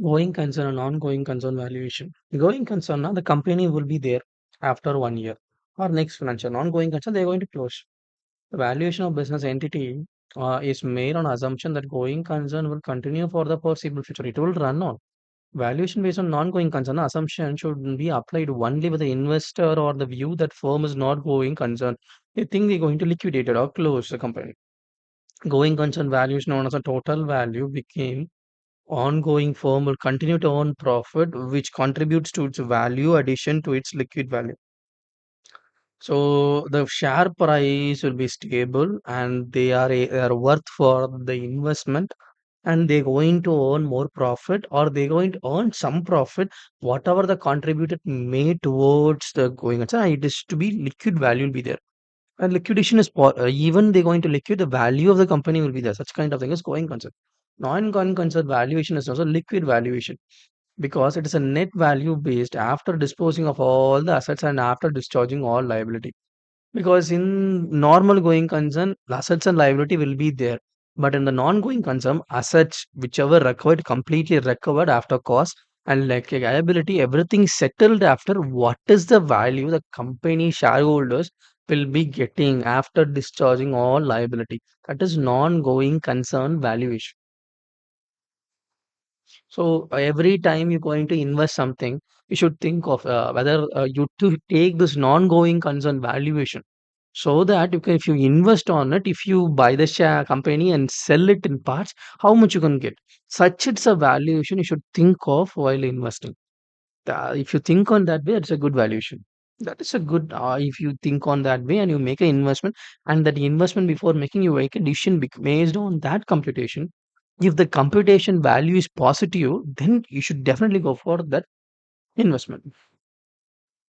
Going concern and ongoing concern valuation. Going concern, now the company will be there after 1 year or next financial. Ongoing concern, they're going to close. The valuation of business entity is made on assumption that going concern will continue for the foreseeable future. It will run on. Valuation based on non-going concern assumption should be applied only with the investor or the view that firm is not going concern. They think they're going to liquidate it or close the company. Going concern valuation known as a total value became ongoing firm will continue to earn profit, which contributes to its value addition to its liquid value. So the share price will be stable and they are worth for the investment and they're going to earn more profit or they're going to earn some profit, whatever the contributed made towards the going concern, it is to be liquid value will be there. And liquidation is even they're going to liquid, the value of the company will be there. Such kind of thing is going concern. Non-going concern valuation is also liquid valuation because it is a net value based after disposing of all the assets and after discharging all liability. Because in normal going concern, assets and liability will be there. But in the non-going concern, assets whichever recovered completely recovered after cost and like liability, everything settled after what is the value the company shareholders will be getting after discharging all liability. That is non-going concern valuation. So every time you're going to invest something, you should think of whether you to take this non-going concern valuation so that you can, if you invest on it, if you buy the share company and sell it in parts, how much you can get. Such it's a valuation you should think of while investing. If you think on that way, it's a good valuation. That is a good if you think on that way and you make an investment and that investment before making you make a decision based on that computation. If the computation value is positive, then you should definitely go for that investment.